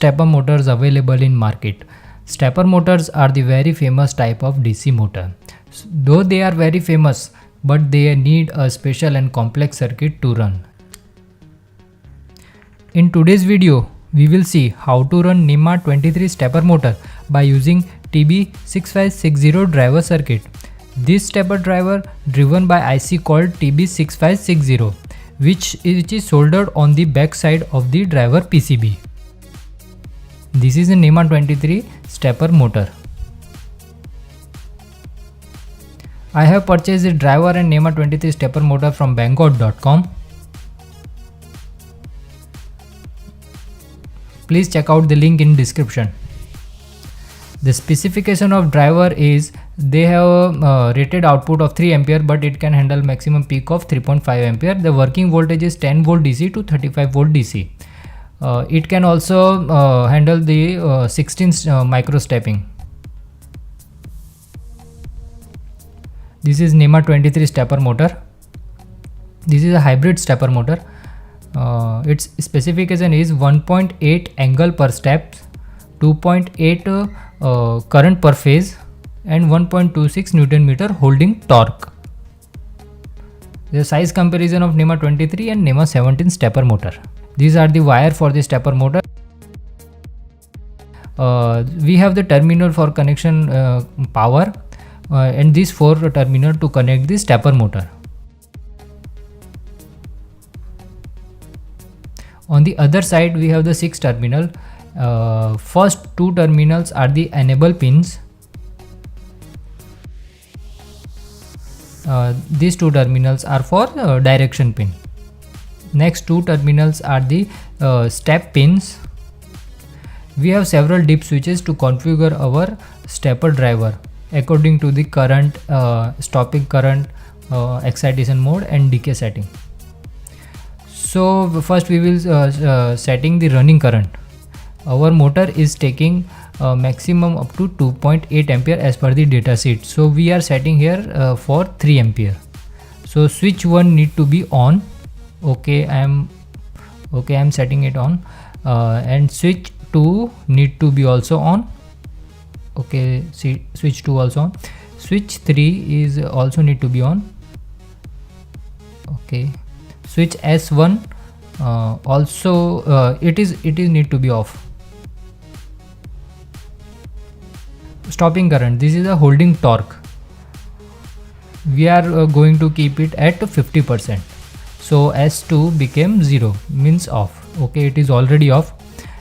stepper motors available in market. Stepper motors are the very famous type of DC motor. Though they are very famous, but they need a special and complex circuit to run. In today's video, we will see how to run NEMA 23 stepper motor by using TB6560 driver circuit. This stepper driver driven by IC called TB6560, which is soldered on the back side of the driver PCB. This is a NEMA 23 stepper motor. I have purchased the driver and NEMA 23 stepper motor from banggood.com. Please check out the link in description. The specification of driver is they have a rated output of 3 ampere, but it can handle maximum peak of 3.5 ampere. The working voltage is 10 volt DC to 35 volt DC. It can also handle the 16 micro stepping. This is NEMA 23 stepper motor. This is a hybrid stepper motor. Its specification is 1.8 angle per step, 2.8 current per phase, and 1.26 Newton meter holding torque. The size comparison of NEMA 23 and NEMA 17 stepper motor. These are the wire for the stepper motor. We have the terminal for connection power and these 4 terminal to connect the stepper motor. On the other side, we have the 6 terminal. First 2 terminals are the enable pins. These 2 terminals are for direction pin. Next 2 terminals are the step pins. We have several dip switches to configure our stepper driver according to the current, stopping current, excitation mode and decay setting. So first we will setting the running current. Our motor is taking maximum up to 2.8 ampere as per the data sheet. So we are setting here for 3 ampere. So switch 1 need to be on. Okay, I am setting it on, and switch 2 need to be also on. Okay, see, switch 2 also on. Switch 3 is also need to be on. Okay, switch S1 also it is need to be off. Stopping current, this is a holding torque. We are going to keep it at 50%. So S2 became 0, means off. Okay, it is already off.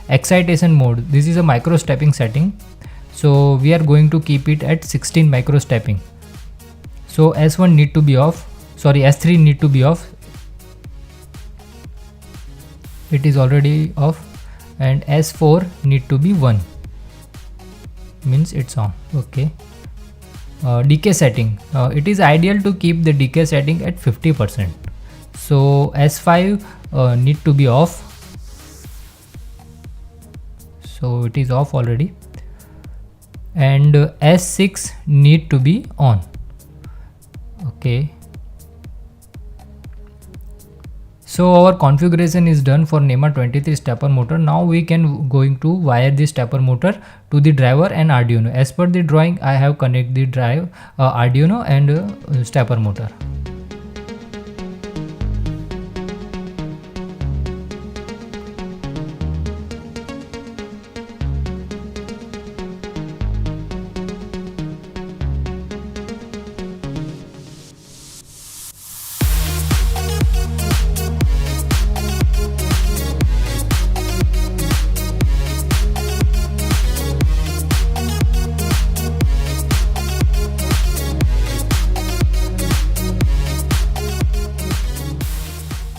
Excitation mode, this is a micro stepping setting. So we are going to keep it at 16 micro stepping. So S1 need to be off. Sorry, S3 need to be off. It is already off. And S4 need to be 1. Means it's on. Okay. Decay setting. It is ideal to keep the decay setting at 50%. So S5 need to be off. So it is off already. And S6 need to be on. Okay. So our configuration is done for NEMA 23 stepper motor. Now we can going to wire the stepper motor to the driver and Arduino. As per the drawing, I have connect the drive Arduino and stepper motor.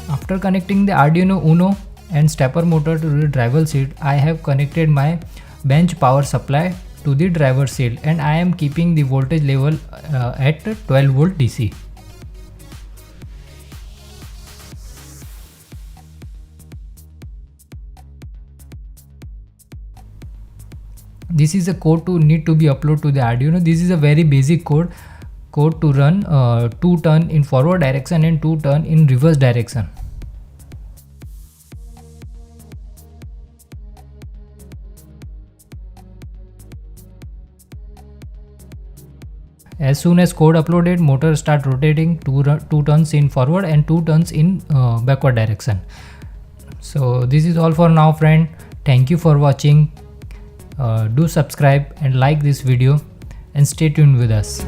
After connecting the Arduino Uno and stepper motor to the driver seat, I have connected my bench power supply to the driver seat and I am keeping the voltage level at 12 volt DC. This is a code to need to be uploaded to the Arduino. This is a very basic code to run 2 turn in forward direction and 2 turn in reverse direction. As soon as code uploaded, motor start rotating 2 turns in forward and 2 turns in backward direction. So this is all for now, friend. Thank you for watching. Do subscribe and like this video and stay tuned with us.